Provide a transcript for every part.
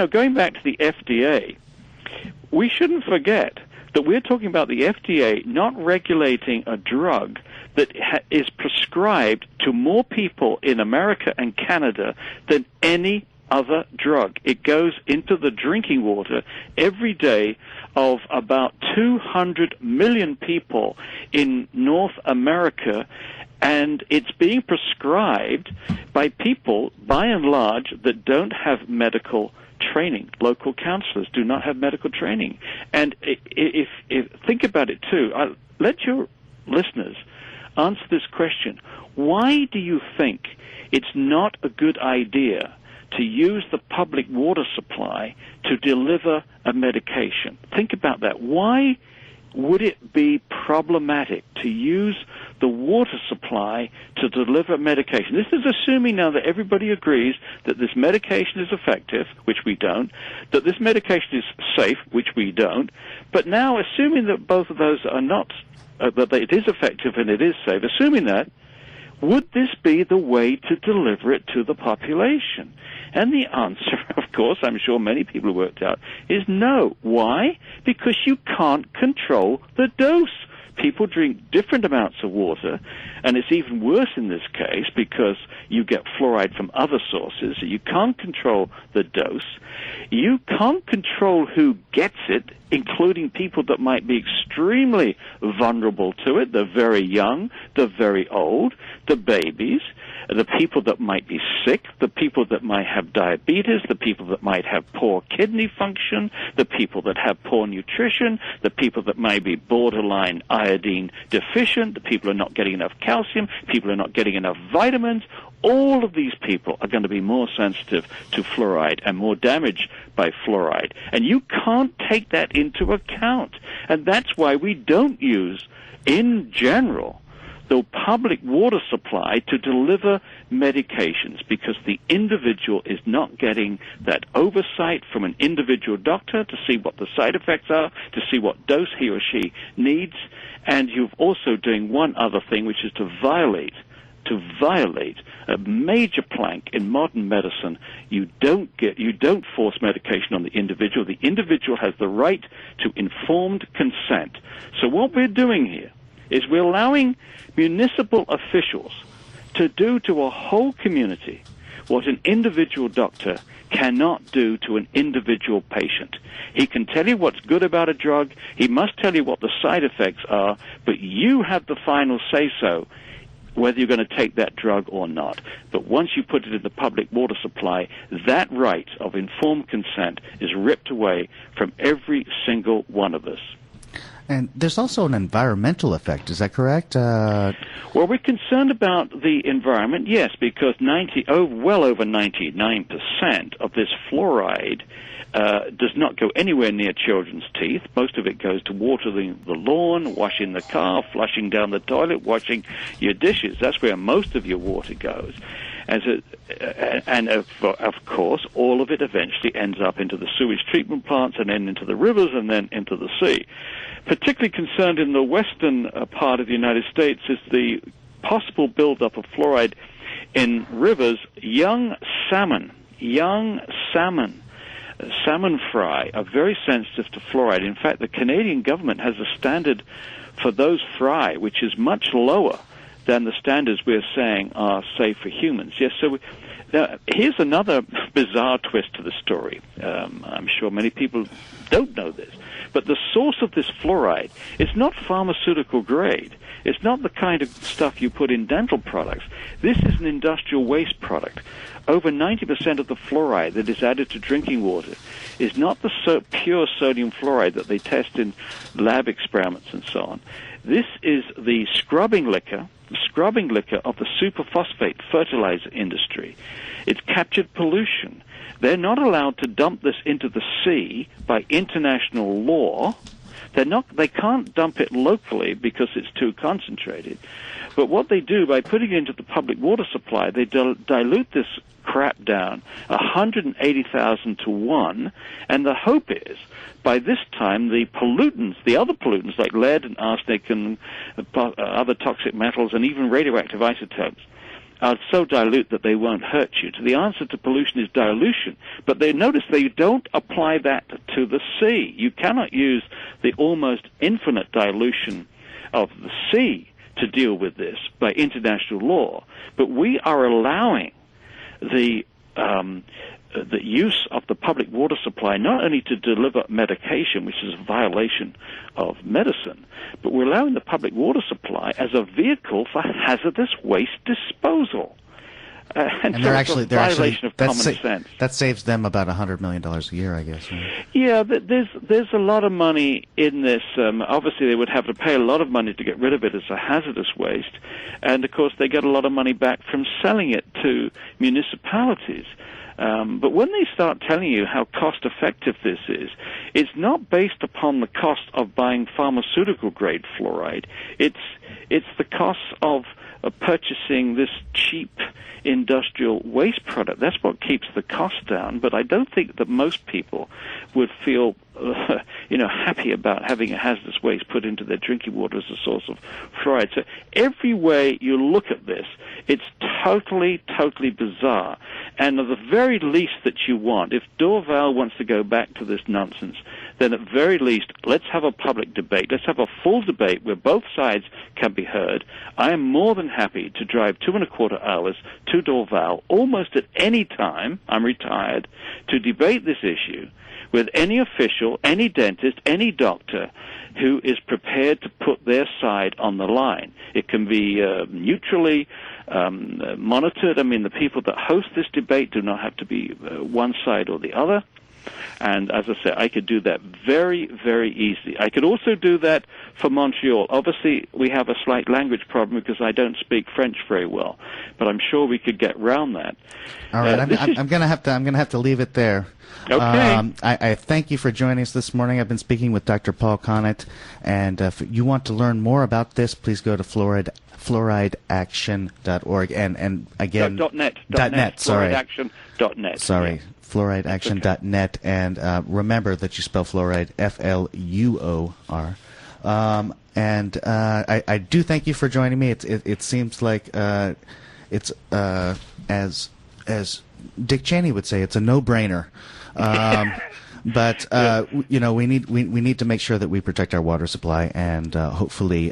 going back to the FDA, we shouldn't forget that we're talking about the FDA not regulating a drug that is prescribed to more people in America and Canada than any other drug. It goes into the drinking water every day of about 200 million people in North America, and it's being prescribed by people, by and large, that don't have medical training. Local counselors do not have medical training. And if think about it too, let your listeners answer this question. Why do you think it's not a good idea to use the public water supply to deliver a medication? Think about that. Why would it be problematic to use the water supply to deliver medication? This is assuming now that everybody agrees that this medication is effective, which we don't, that this medication is safe, which we don't, but now assuming that both of those are not, that it is effective and it is safe, assuming that, would this be the way to deliver it to the population? And the answer, of course, I'm sure many people have worked out, is no. Why? Because you can't control the dose. People drink different amounts of water, and it's even worse in this case because you get fluoride from other sources. You can't control the dose. You can't control who gets it, including people that might be extremely vulnerable to it, the very young, the very old, the babies, the people that might be sick, the people that might have diabetes, the people that might have poor kidney function, the people that have poor nutrition, the people that may be borderline iodine deficient, the people who are not getting enough calcium, people who are not getting enough vitamins. All of these people are going to be more sensitive to fluoride and more damaged by fluoride. And you can't take that into account. And that's why we don't use, in general, the public water supply to deliver medications, because the individual is not getting that oversight from an individual doctor to see what the side effects are, to see what dose he or she needs. And you're also doing one other thing, which is to violate a major plank in modern medicine. You don't force medication on the individual. The individual has the right to informed consent. So what we're doing here is we're allowing municipal officials to do to a whole community what an individual doctor cannot do to an individual patient. He can tell you what's good about a drug, he must tell you what the side effects are, but you have the final say-so whether you're going to take that drug or not. But once you put it in the public water supply, that right of informed consent is ripped away from every single one of us. And there's also an environmental effect, is that correct? Well, we're concerned about the environment, yes, because well over 99% of this fluoride does not go anywhere near children's teeth. Most of it goes to watering the lawn, washing the car, flushing down the toilet, washing your dishes. That's where most of your water goes. And of course, all of it eventually ends up into the sewage treatment plants and then into the rivers and then into the sea. Particularly concerned in the western part of the United States is the possible buildup of fluoride in rivers. Young salmon, salmon fry are very sensitive to fluoride. In fact, the Canadian government has a standard for those fry which is much lower than the standards we're saying are safe for humans. Yes, so now, here's another bizarre twist to the story. I'm sure many people don't know this, but the source of this fluoride is not pharmaceutical grade. It's not the kind of stuff you put in dental products. This is an industrial waste product. Over 90% of the fluoride that is added to drinking water is not the pure sodium fluoride that they test in lab experiments and so on. This is the scrubbing liquor of the superphosphate fertilizer industry. It's captured pollution. They're not allowed to dump this into the sea by international law. They can't dump it locally because it's too concentrated. But what they do by putting it into the public water supply, they dilute this crap down 180,000 to 1, and the hope is by this time the pollutants, the other pollutants like lead and arsenic and other toxic metals and even radioactive isotopes, are so dilute that they won't hurt you. So the answer to pollution is dilution. But notice they don't apply that to the sea. You cannot use the almost infinite dilution of the sea to deal with this by international law. But we are allowing the use of the public water supply not only to deliver medication, which is a violation of medicine, but we're allowing the public water supply as a vehicle for hazardous waste disposal. And so they're it's actually a violation of common sense. That saves them about $100 million a year, I guess. Right? Yeah, there's a lot of money in this. Obviously, they would have to pay a lot of money to get rid of it as a hazardous waste, and of course, they get a lot of money back from selling it to municipalities. But when they start telling you how cost-effective this is, it's not based upon the cost of buying pharmaceutical-grade fluoride. It's the cost of purchasing this cheap industrial waste product. That's what keeps the cost down. But I don't think that most people would feel, happy about having a hazardous waste put into their drinking water as a source of fluoride. So every way you look at this, it's totally, totally bizarre. And at the very least that you want, if Dorval wants to go back to this nonsense, then at very least, let's have a public debate. Let's have a full debate where both sides can be heard. I am more than happy to drive 2.25 hours to Dorval almost at any time, I'm retired, to debate this issue with any official, any dentist, any doctor who is prepared to put their side on the line. It can be neutrally monitored. I mean, the people that host this debate do not have to be one side or the other. And as I said, I could do that very, very easily. I could also do that for Montreal. Obviously, we have a slight language problem because I don't speak French very well, but I'm sure we could get around that. All right, I'm going to have to leave it there. Okay. I thank you for joining us this morning. I've been speaking with Dr. Paul Connet, and if you want to learn more about this, please go to flourideaction.org and again .net. Sorry. Flourideaction.net. Sorry. Yeah. Flourideaction.net, and remember that you spell fluoride F-L-U-O-R. And I do thank you for joining me. It seems like it's as Dick Cheney would say, it's a no-brainer. But we need to make sure that we protect our water supply, and hopefully,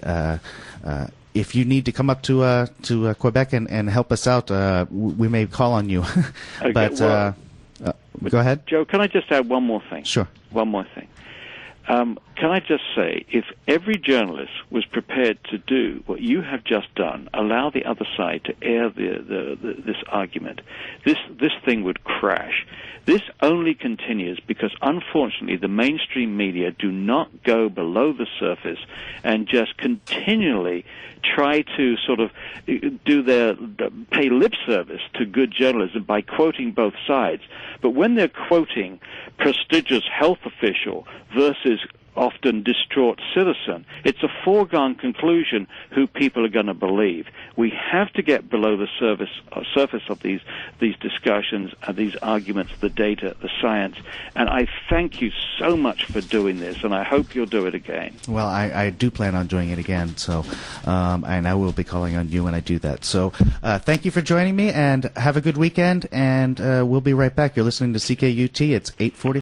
if you need to come up to Quebec and help us out, we may call on you. Okay, but go ahead, Joe. Can I just add one more thing? Sure. One more thing. Can I just say, if every journalist was prepared to do what you have just done, allow the other side to air this argument, this thing would crash. This only continues because, unfortunately, the mainstream media do not go below the surface and just continually try to sort of pay lip service to good journalism by quoting both sides. But when they're quoting prestigious health official versus often distraught citizen, it's a foregone conclusion who people are going to believe. We have to get below the surface of these discussions, these arguments, the data, the science. And I thank you so much for doing this, and I hope you'll do it again. Well, I do plan on doing it again, so and I will be calling on you when I do that. So thank you for joining me, and have a good weekend, and we'll be right back. You're listening to CKUT. It's 8:40.